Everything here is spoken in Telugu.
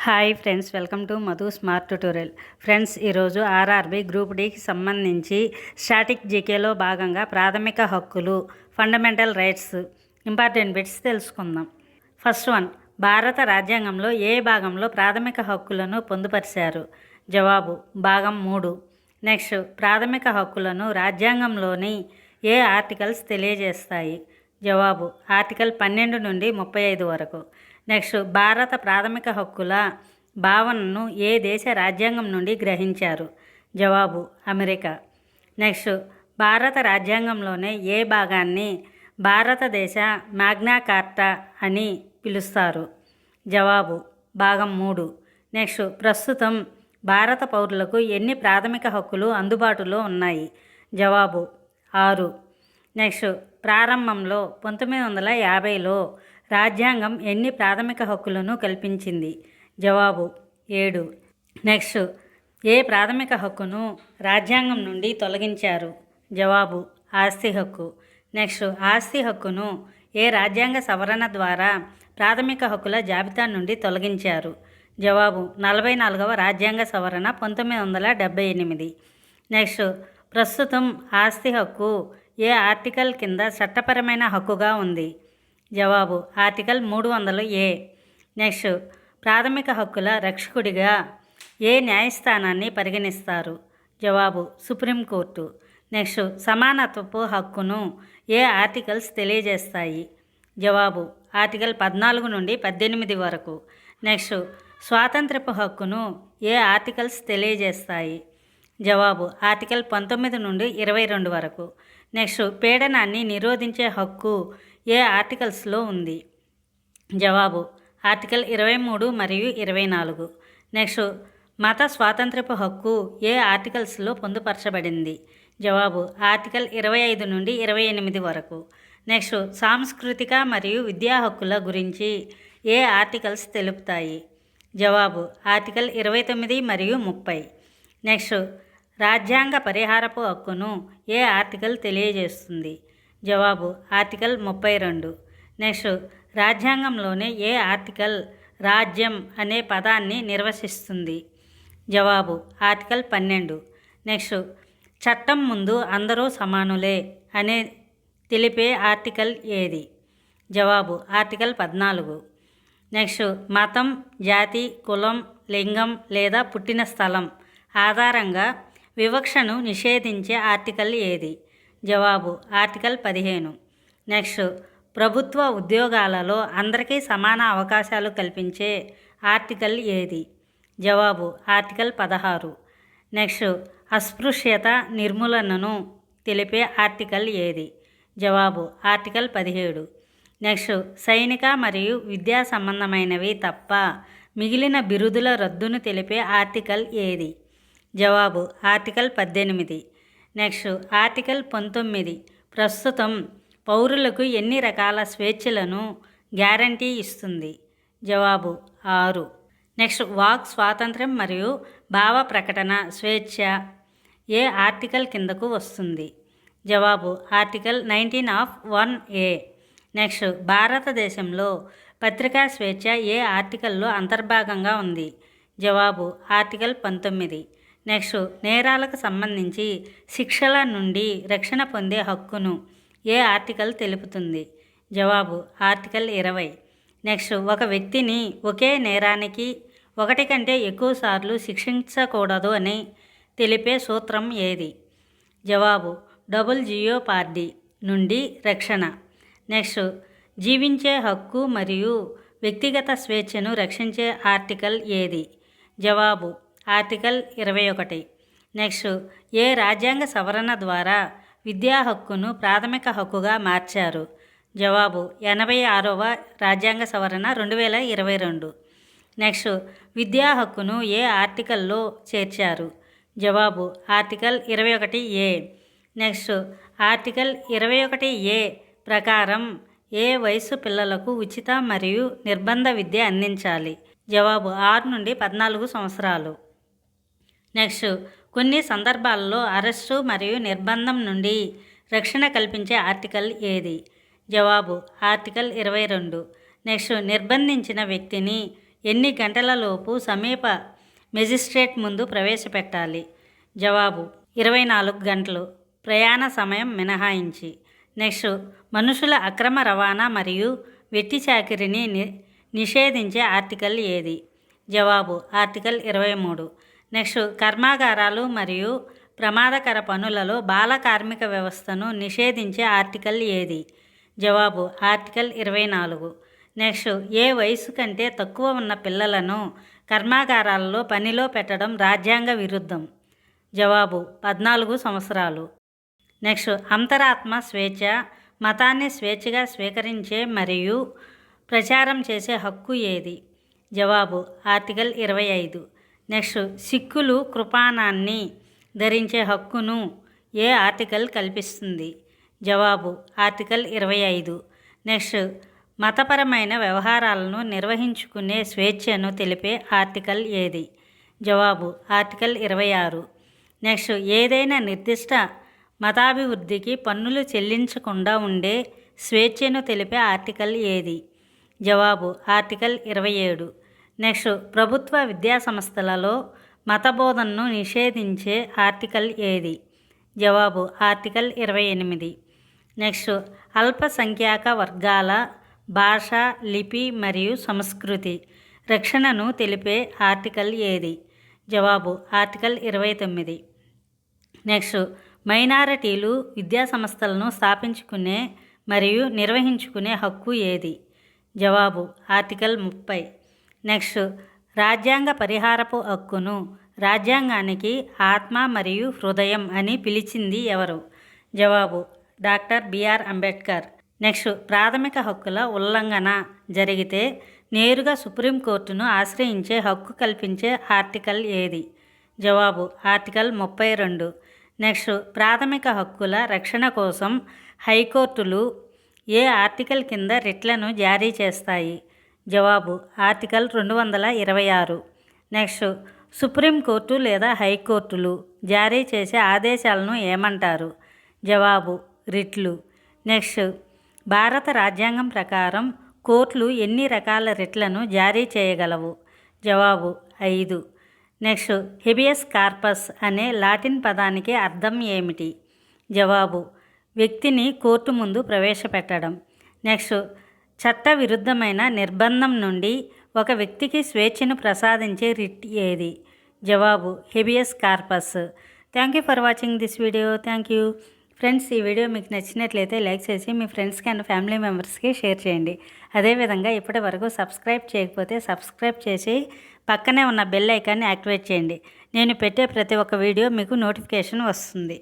Hi friends, welcome to Madhu smart tutorial. Friends, ఈరోజు ఆర్ఆర్బి గ్రూప్ డికి సంబంధించి స్టాటిక్ జీకేలో భాగంగా ప్రాథమిక హక్కులు, ఫండమెంటల్ రైట్స్, ఇంపార్టెంట్ బిట్స్ తెలుసుకుందాం. ఫస్ట్ వన్, భారత రాజ్యాంగంలో ఏ భాగంలో ప్రాథమిక హక్కులను పొందుపరిచారు? జవాబు భాగం 3. నెక్స్ట్, ప్రాథమిక హక్కులను రాజ్యాంగంలోని ఏ ఆర్టికల్స్ తెలియజేస్తాయి? జవాబు ఆర్టికల్ 12 నుండి 35 వరకు. నెక్స్ట్, భారత ప్రాథమిక హక్కుల భావనను ఏ దేశ రాజ్యాంగం నుండి గ్రహించారు? జవాబు అమెరికా. నెక్స్ట్, భారత రాజ్యాంగంలోనే ఏ భాగాన్ని భారతదేశ మ్యాగ్నా కార్టా అని పిలుస్తారు? జవాబు భాగం 3. నెక్స్ట్, ప్రస్తుతం భారత పౌరులకు ఎన్ని ప్రాథమిక హక్కులు అందుబాటులో ఉన్నాయి? జవాబు 6. నెక్స్ట్, ప్రారంభంలో 1950లో రాజ్యాంగం ఎన్ని ప్రాథమిక హక్కులను కల్పించింది? జవాబు 7. నెక్స్ట్, ఏ ప్రాథమిక హక్కును రాజ్యాంగం నుండి తొలగించారు? జవాబు ఆస్తి హక్కు. నెక్స్ట్, ఆస్తి హక్కును ఏ రాజ్యాంగ సవరణ ద్వారా ప్రాథమిక హక్కుల జాబితా నుండి తొలగించారు? జవాబు 44వ రాజ్యాంగ సవరణ 1978. నెక్స్ట్, ప్రస్తుతం ఆస్తి హక్కు ఏ ఆర్టికల్ కింద చట్టపరమైన హక్కుగా ఉంది? జవాబు ఆర్టికల్ 300A. నెక్స్ట్, ప్రాథమిక హక్కుల రక్షకుడిగా ఏ న్యాయస్థానాన్ని పరిగణిస్తారు? జవాబు సుప్రీంకోర్టు. నెక్స్ట్, సమానత్వపు హక్కును ఏ ఆర్టికల్స్ తెలియజేస్తాయి? జవాబు ఆర్టికల్ 14 నుండి 18 వరకు. నెక్స్ట్, స్వాతంత్రపు హక్కును ఏ ఆర్టికల్స్ తెలియజేస్తాయి? జవాబు ఆర్టికల్ 19 నుండి 22 వరకు. నెక్స్ట్, పీడనాన్ని నిరోధించే హక్కు ఏ ఆర్టికల్స్లో ఉంది? జవాబు ఆర్టికల్ 23 మరియు 24. నెక్స్ట్, మత స్వాతంత్రపు హక్కు ఏ ఆర్టికల్స్లో పొందుపరచబడింది? జవాబు ఆర్టికల్ 25 నుండి 28 వరకు. నెక్స్ట్, సాంస్కృతిక మరియు విద్యా హక్కుల గురించి ఏ ఆర్టికల్స్ తెలుపుతాయి? జవాబు ఆర్టికల్ 29 మరియు 30. నెక్స్ట్, రాజ్యాంగ పరిహారపు హక్కును ఏ ఆర్టికల్ తెలియజేస్తుంది? జవాబు ఆర్టికల్ 32. నెక్స్ట్, రాజ్యాంగంలోనే ఏ ఆర్టికల్ రాజ్యం అనే పదాన్ని నిర్వచిస్తుంది? జవాబు ఆర్టికల్ 12. నెక్స్ట్, చట్టం ముందు అందరూ సమానులే అనే తెలిపే ఆర్టికల్ ఏది? జవాబు ఆర్టికల్ 14. నెక్స్ట్, మతం, జాతి, కులం, లింగం లేదా పుట్టిన స్థలం ఆధారంగా వివక్షను నిషేధించే ఆర్టికల్ ఏది? జవాబు ఆర్టికల్ 15. నెక్స్ట్, ప్రభుత్వ ఉద్యోగాలలో అందరికీ సమాన అవకాశాలు కల్పించే ఆర్టికల్ ఏది? జవాబు ఆర్టికల్ 16. నెక్స్ట్, అస్పృశ్యత నిర్మూలనను తెలిపే ఆర్టికల్ ఏది? జవాబు ఆర్టికల్ 17. నెక్స్ట్, సైనిక మరియు విద్యా సంబంధమైనవి తప్ప మిగిలిన బిరుదుల రద్దును తెలిపే ఆర్టికల్ ఏది? జవాబు ఆర్టికల్ 18. నెక్స్ట్, ఆర్టికల్ 19 ప్రస్తుతం పౌరులకు ఎన్ని రకాల స్వేచ్ఛలను గ్యారంటీ ఇస్తుంది? జవాబు 6. నెక్స్ట్, వాక్ స్వాతంత్ర్యం మరియు భావ ప్రకటన స్వేచ్ఛ ఏ ఆర్టికల్ కిందకు వస్తుంది? జవాబు ఆర్టికల్ 19(1)(a). నెక్స్ట్, భారతదేశంలో పత్రికా స్వేచ్ఛ ఏ ఆర్టికల్లో అంతర్భాగంగా ఉంది? జవాబు ఆర్టికల్ 19. నెక్స్ట్, నేరాలకు సంబంధించి శిక్షల నుండి రక్షణ పొందే హక్కును ఏ ఆర్టికల్ తెలుపుతుంది? జవాబు ఆర్టికల్ 20. నెక్స్ట్, ఒక వ్యక్తిని ఒకే నేరానికి ఒకటి కంటే ఎక్కువ సార్లు శిక్షించకూడదు అని తెలిపే సూత్రం ఏది? జవాబు డబుల్ జియోపార్డీ నుండి రక్షణ. నెక్స్ట్, జీవించే హక్కు మరియు వ్యక్తిగత స్వేచ్ఛను రక్షించే ఆర్టికల్ ఏది? జవాబు ఆర్టికల్ 21. నెక్స్ట్, ఏ రాజ్యాంగ సవరణ ద్వారా విద్యా హక్కును ప్రాథమిక హక్కుగా మార్చారు? జవాబు 86వ రాజ్యాంగ సవరణ 2022. నెక్స్ట్, విద్యా హక్కును ఏ ఆర్టికల్లో చేర్చారు? జవాబు article 21A. Next, article 21A ప్రకారం ఏ వయసు పిల్లలకు ఉచిత మరియు నిర్బంధ విద్య అందించాలి? జవాబు 6 నుండి 14 సంవత్సరాలు. నెక్స్ట్, కొన్ని సందర్భాల్లో అరెస్టు మరియు నిర్బంధం నుండి రక్షణ కల్పించే ఆర్టికల్ ఏది? జవాబు ఆర్టికల్ 22. నెక్స్ట్, నిర్బంధించిన వ్యక్తిని ఎన్ని గంటలలోపు సమీప మెజిస్ట్రేట్ ముందు ప్రవేశపెట్టాలి? జవాబు 24 గంటలు, ప్రయాణ సమయం మినహాయించి. నెక్స్ట్, మనుషుల అక్రమ రవాణా మరియు వెట్టి చాకిరీని నిషేధించే ఆర్టికల్ ఏది? జవాబు ఆర్టికల్ 23. నెక్స్ట్, కర్మాగారాలు మరియు ప్రమాదకర పనులలో బాల కార్మిక వ్యవస్థను నిషేధించే ఆర్టికల్ ఏది? జవాబు ఆర్టికల్ 24. నెక్స్ట్, ఏ వయసు కంటే తక్కువ ఉన్న పిల్లలను కర్మాగారాలలో పనిలో పెట్టడం రాజ్యాంగ విరుద్ధం? జవాబు 14 సంవత్సరాలు. నెక్స్ట్, అంతరాత్మ స్వేచ్ఛ మతాన్ని స్వేచ్ఛగా స్వీకరించే మరియు ప్రచారం చేసే హక్కు ఏది? జవాబు ఆర్టికల్ 25. నెక్స్ట్, సిక్కులు కృపాణాన్ని ధరించే హక్కును ఏ ఆర్టికల్ కల్పిస్తుంది? జవాబు ఆర్టికల్ 25. నెక్స్ట్, మతపరమైన వ్యవహారాలను నిర్వహించుకునే స్వేచ్ఛను తెలిపే ఆర్టికల్ ఏది? జవాబు ఆర్టికల్ 26. నెక్స్ట్, ఏదైనా నిర్దిష్ట మతాభివృద్ధికి పన్నులు చెల్లించకుండా ఉండే స్వేచ్ఛను తెలిపే ఆర్టికల్ ఏది? జవాబు ఆర్టికల్ 27. నెక్స్ట్, ప్రభుత్వ విద్యాసంస్థలలో మతబోధనను నిషేధించే ఆర్టికల్ ఏది? జవాబు ఆర్టికల్ 28. నెక్స్ట్, అల్పసంఖ్యాక వర్గాల భాష, లిపి మరియు సంస్కృతి రక్షణను తెలిపే ఆర్టికల్ ఏది? జవాబు ఆర్టికల్ 29. నెక్స్ట్, మైనారిటీలు విద్యాసంస్థలను స్థాపించుకునే మరియు నిర్వహించుకునే హక్కు ఏది? జవాబు ఆర్టికల్ 30. నెక్స్ట్, రాజ్యాంగ పరిహారపు హక్కును రాజ్యాంగానికి ఆత్మ మరియు హృదయం అని పిలిచింది ఎవరు? జవాబు డాక్టర్ బిఆర్ అంబేద్కర్. నెక్స్ట్, ప్రాథమిక హక్కుల ఉల్లంఘన జరిగితే నేరుగా సుప్రీంకోర్టును ఆశ్రయించే హక్కు కల్పించే ఆర్టికల్ ఏది? జవాబు ఆర్టికల్ 32. నెక్స్ట్, ప్రాథమిక హక్కుల రక్షణ కోసం హైకోర్టులు ఏ ఆర్టికల్ కింద రిట్లను జారీ చేస్తాయి? జవాబు ఆర్టికల్ 226. నెక్స్ట్, సుప్రీంకోర్టు లేదా హైకోర్టులు జారీ చేసే ఆదేశాలను ఏమంటారు? జవాబు రిట్లు. నెక్స్ట్, భారత రాజ్యాంగం ప్రకారం కోర్టులు ఎన్ని రకాల రిట్లను జారీ చేయగలవు? జవాబు 5. నెక్స్ట్, హెబియస్ కార్పస్ అనే లాటిన్ పదానికి అర్థం ఏమిటి? జవాబు వ్యక్తిని కోర్టు ముందు ప్రవేశపెట్టడం. నెక్స్ట్, చట్టవిరుద్ధమైన నిర్బంధం నుండి ఒక వ్యక్తికి స్వేచ్ఛను ప్రసాదించే రిట్ ఏది? జవాబు habeas corpus. Thank you for watching this video. Thank you friends. ఈ వీడియో మీకు నచ్చినట్లయితే లైక్ చేసి మీ ఫ్రెండ్స్కి అండ్ ఫ్యామిలీ మెంబర్స్కి షేర్ చేయండి. అదేవిధంగా ఇప్పటి వరకు సబ్స్క్రైబ్ చేయకపోతే సబ్స్క్రైబ్ చేసి పక్కనే ఉన్న బెల్ ఐకాన్ని యాక్టివేట్ చేయండి. నేను పెట్టే ప్రతి ఒక్క వీడియో మీకు నోటిఫికేషన్ వస్తుంది.